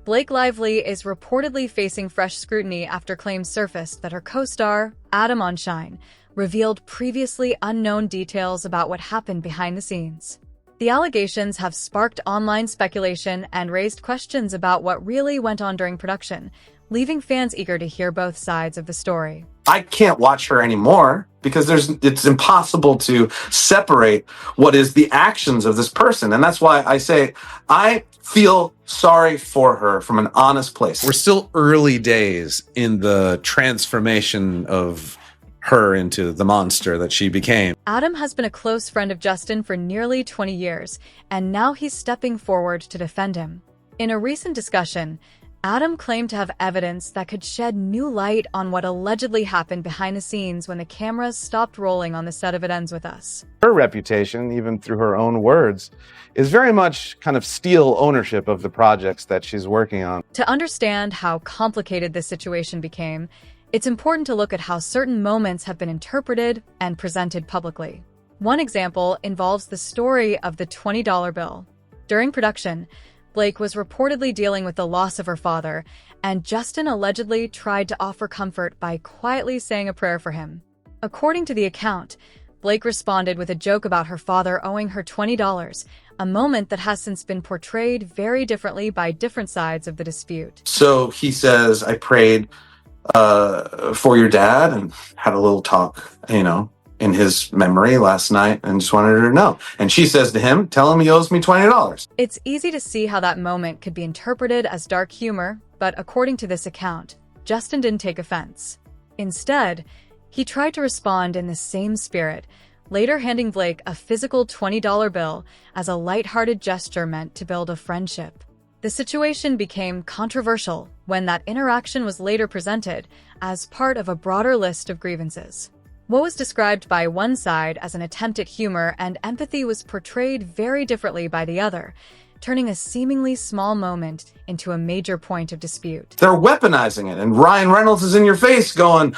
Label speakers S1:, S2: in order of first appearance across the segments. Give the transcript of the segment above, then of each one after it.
S1: Blake Lively is reportedly facing fresh scrutiny after claims surfaced that her co-star, Adam Onshine, revealed previously unknown details about what happened behind the scenes. The allegations have sparked online speculation and raised questions about what really went on during production, leaving fans eager to hear both sides of the story.
S2: I can't watch her anymore because it's impossible to separate what is the actions of this person. And that's why I say I feel sorry for her from an honest place.
S3: We're still early days in the transformation of her into the monster that she became.
S1: Adam has been a close friend of Justin for nearly 20 years, and now he's stepping forward to defend him. In a recent discussion, Adam claimed to have evidence that could shed new light on what allegedly happened behind the scenes when the cameras stopped rolling on the set of It Ends With Us.
S4: Her reputation, even through her own words, is very much kind of steal ownership of the projects that she's working on.
S1: To understand how complicated this situation became, it's important to look at how certain moments have been interpreted and presented publicly. One example involves the story of the $20 bill. During production, Blake was reportedly dealing with the loss of her father, and Justin allegedly tried to offer comfort by quietly saying a prayer for him. According to the account, Blake responded with a joke about her father owing her $20, a moment that has since been portrayed very differently by different sides of the dispute.
S2: So he says, I prayed for your dad and had a little talk, in his memory last night and just wanted her to know. And she says to him, tell him he owes me $20.
S1: It's easy to see how that moment could be interpreted as dark humor, but according to this account, Justin didn't take offense. Instead, he tried to respond in the same spirit, later handing Blake a physical $20 bill as a lighthearted gesture meant to build a friendship. The situation became controversial when that interaction was later presented as part of a broader list of grievances. What was described by one side as an attempt at humor and empathy was portrayed very differently by the other, turning a seemingly small moment into a major point of dispute.
S2: They're weaponizing it, and Ryan Reynolds is in your face going,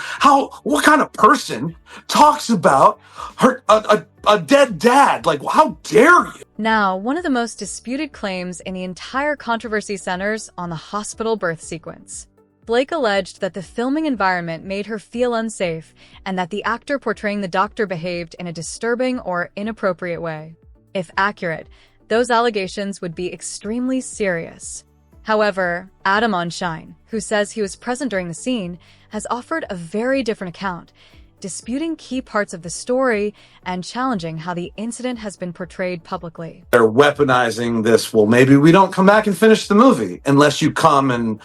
S2: what kind of person talks about a dead dad? Like, how dare you?
S1: Now, one of the most disputed claims in the entire controversy centers on the hospital birth sequence. Blake alleged that the filming environment made her feel unsafe and that the actor portraying the doctor behaved in a disturbing or inappropriate way. If accurate, those allegations would be extremely serious. However, Adam Onshine, who says he was present during the scene, has offered a very different account, disputing key parts of the story and challenging how the incident has been portrayed publicly.
S2: They're weaponizing this. Well, maybe we don't come back and finish the movie unless you come and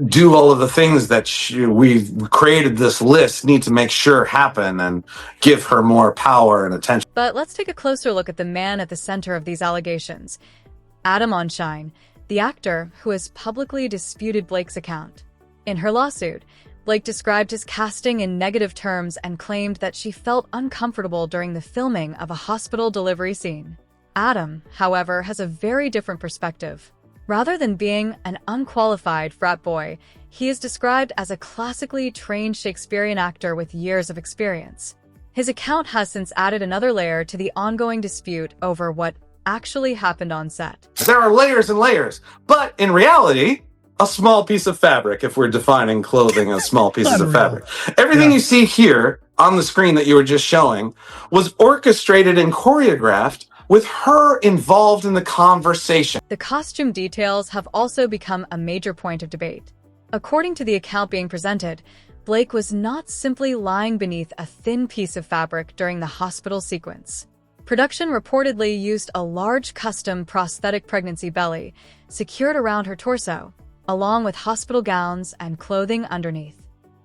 S2: do all of the things that we've created this list need to make sure happen and give her more power and attention.
S1: But let's take a closer look at the man at the center of these allegations, Adam Onshine, the actor who has publicly disputed Blake's account. In her lawsuit, Blake described his casting in negative terms and claimed that she felt uncomfortable during the filming of a hospital delivery scene. Adam, however, has a very different perspective. Rather than being an unqualified frat boy, he is described as a classically trained Shakespearean actor with years of experience. His account has since added another layer to the ongoing dispute over what actually happened on set.
S2: There are layers and layers, but in reality, a small piece of fabric, if we're defining clothing as small pieces of fabric. Everything you see here on the screen that you were just showing was orchestrated and choreographed with her involved in the conversation.
S1: The costume details have also become a major point of debate. According to the account being presented, Blake was not simply lying beneath a thin piece of fabric during the hospital sequence. Production reportedly used a large custom prosthetic pregnancy belly secured around her torso, along with hospital gowns and clothing underneath.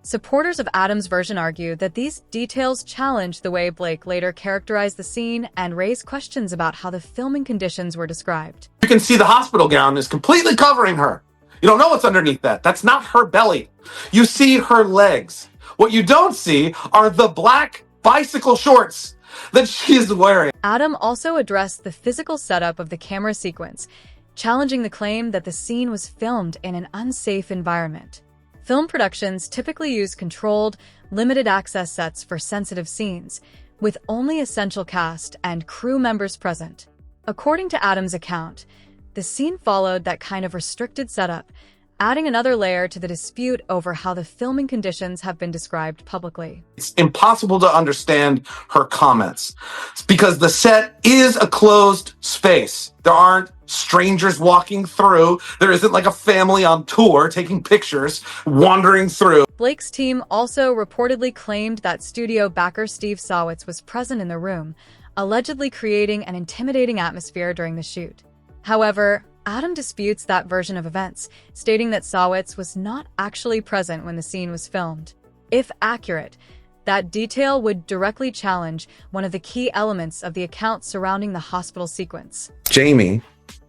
S1: Supporters of Adam's version argue that these details challenge the way Blake later characterized the scene and raise questions about how the filming conditions were described.
S2: You can see the hospital gown is completely covering her. You don't know what's underneath that. That's not her belly. You see her legs. What you don't see are the black bicycle shorts that she's wearing.
S1: Adam also addressed the physical setup of the camera sequence, challenging the claim that the scene was filmed in an unsafe environment. Film productions typically use controlled, limited-access sets for sensitive scenes, with only essential cast and crew members present. According to Adam's account, The scene followed that kind of restricted setup, adding another layer to the dispute over how the filming conditions have been described publicly.
S2: It's impossible to understand her comments. It's because the set is a closed space. There aren't strangers walking through. There isn't like a family on tour taking pictures, wandering through.
S1: Blake's team also reportedly claimed that studio backer Steve Sawitz was present in the room, allegedly creating an intimidating atmosphere during the shoot. However, Adam disputes that version of events, stating that Sawitz was not actually present when the scene was filmed. If accurate, that detail would directly challenge one of the key elements of the account surrounding the hospital sequence.
S4: Jamie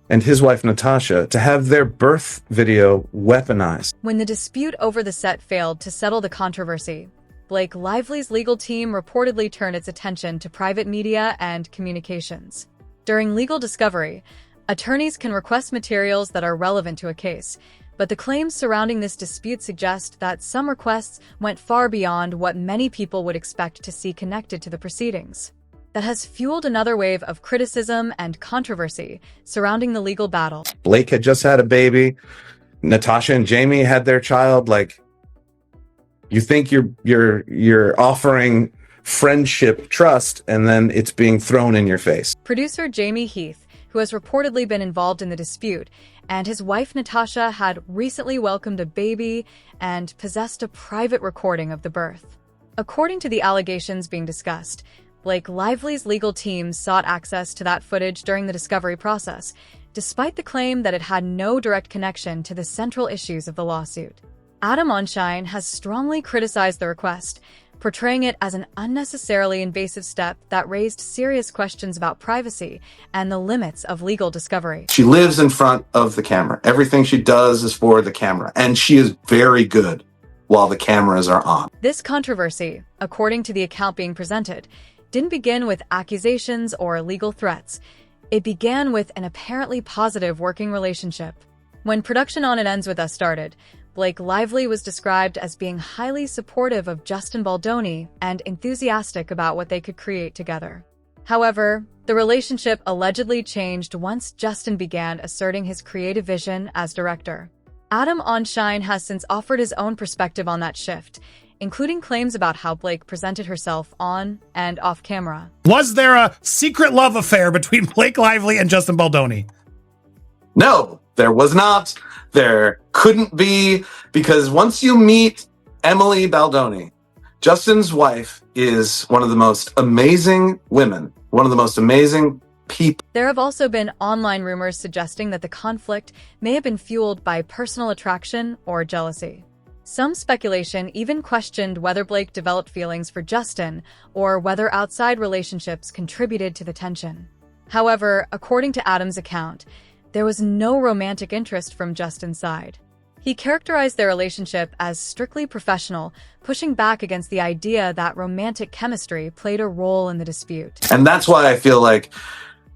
S4: and his wife Natasha to have their birth video weaponized.
S1: When the dispute over the set failed to settle the controversy, Blake Lively's legal team reportedly turned its attention to private media and communications. During legal discovery, attorneys can request materials that are relevant to a case, but the claims surrounding this dispute suggest that some requests went far beyond what many people would expect to see connected to the proceedings. That has fueled another wave of criticism and controversy surrounding the legal battle.
S4: Blake had just had a baby. Natasha and Jamie had their child. Like, you think you're offering friendship, trust, and then it's being thrown in your face.
S1: Producer Jamie Heath, who has reportedly been involved in the dispute, and his wife Natasha had recently welcomed a baby and possessed a private recording of the birth. According to the allegations being discussed, Blake Lively's legal team sought access to that footage during the discovery process, despite the claim that it had no direct connection to the central issues of the lawsuit. Adam Onshine has strongly criticized the request, portraying it as an unnecessarily invasive step that raised serious questions about privacy and the limits of legal discovery.
S2: She lives in front of the camera. Everything she does is for the camera, and she is very good while the cameras are on.
S1: This controversy, according to the account being presented, didn't begin with accusations or legal threats. It began with an apparently positive working relationship. When production on It Ends With Us started, Blake Lively was described as being highly supportive of Justin Baldoni and enthusiastic about what they could create together. However, the relationship allegedly changed once Justin began asserting his creative vision as director. Adam Onshine has since offered his own perspective on that shift, including claims about how Blake presented herself on and off camera.
S5: Was there a secret love affair between Blake Lively and Justin Baldoni?
S2: No, there was not. There couldn't be, because once you meet Emily Baldoni, Justin's wife is one of the most amazing women, one of the most amazing people.
S1: There have also been online rumors suggesting that the conflict may have been fueled by personal attraction or jealousy. Some speculation even questioned whether Blake developed feelings for Justin or whether outside relationships contributed to the tension. However, according to Adam's account, there was no romantic interest from Justin's side. He characterized their relationship as strictly professional, pushing back against the idea that romantic chemistry played a role in the dispute.
S2: And that's why I feel like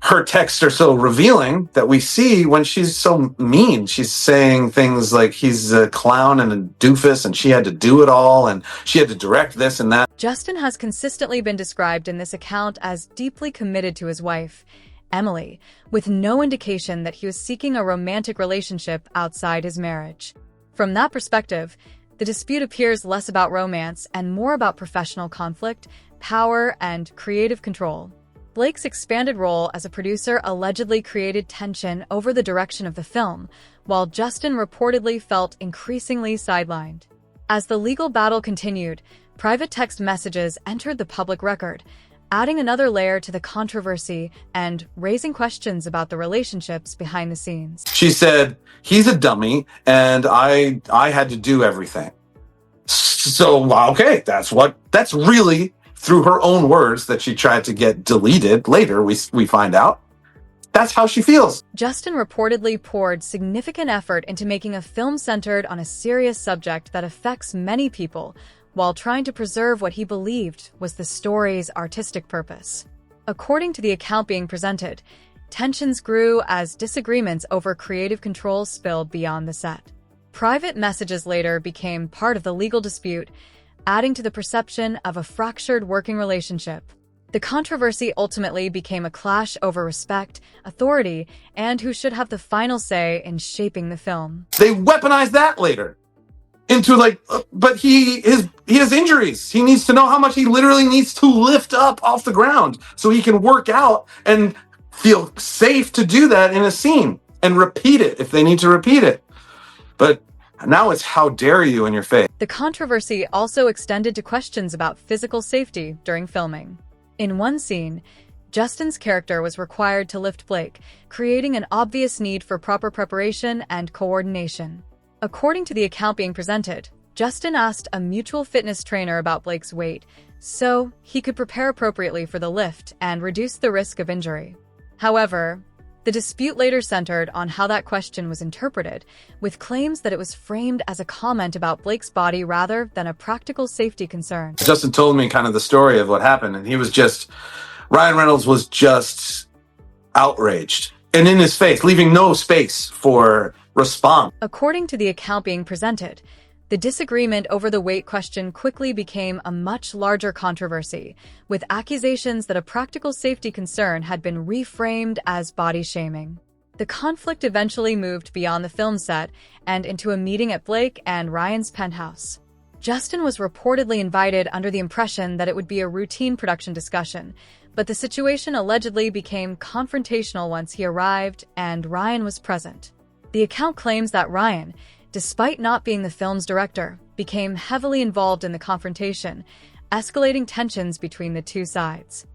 S2: her texts are so revealing, that we see when she's so mean. She's saying things like he's a clown and a doofus and she had to do it all and she had to direct this and that.
S1: Justin has consistently been described in this account as deeply committed to his wife, Emily, with no indication that he was seeking a romantic relationship outside his marriage. From that perspective, the dispute appears less about romance and more about professional conflict, power, and creative control. Blake's expanded role as a producer allegedly created tension over the direction of the film, while Justin reportedly felt increasingly sidelined. As the legal battle continued, private text messages entered the public record, adding another layer to the controversy and raising questions about the relationships behind the scenes.
S2: She said, he's a dummy and I had to do everything. So, okay, that's really through her own words that she tried to get deleted. Later, we find out. That's how she feels.
S1: Justin reportedly poured significant effort into making a film centered on a serious subject that affects many people, while trying to preserve what he believed was the story's artistic purpose. According to the account being presented, tensions grew as disagreements over creative control spilled beyond the set. Private messages later became part of the legal dispute, adding to the perception of a fractured working relationship. The controversy ultimately became a clash over respect, authority, and who should have the final say in shaping the film.
S2: They weaponized that later into like, but he has injuries. He needs to know how much he literally needs to lift up off the ground so he can work out and feel safe to do that in a scene and repeat it if they need to repeat it. But now it's how dare you in your face.
S1: The controversy also extended to questions about physical safety during filming. In one scene, Justin's character was required to lift Blake, creating an obvious need for proper preparation and coordination. According to the account being presented, Justin asked a mutual fitness trainer about Blake's weight so he could prepare appropriately for the lift and reduce the risk of injury. However, the dispute later centered on how that question was interpreted, with claims that it was framed as a comment about Blake's body rather than a practical safety concern.
S2: Justin told me kind of the story of what happened, and Ryan Reynolds was just outraged and in his face, leaving no space for response.
S1: According to the account being presented, the disagreement over the weight question quickly became a much larger controversy, with accusations that a practical safety concern had been reframed as body shaming. The conflict eventually moved beyond the film set and into a meeting at Blake and Ryan's penthouse. Justin was reportedly invited under the impression that it would be a routine production discussion, but the situation allegedly became confrontational once he arrived and Ryan was present. The account claims that Ryan, despite not being the film's director, became heavily involved in the confrontation, escalating tensions between the two sides.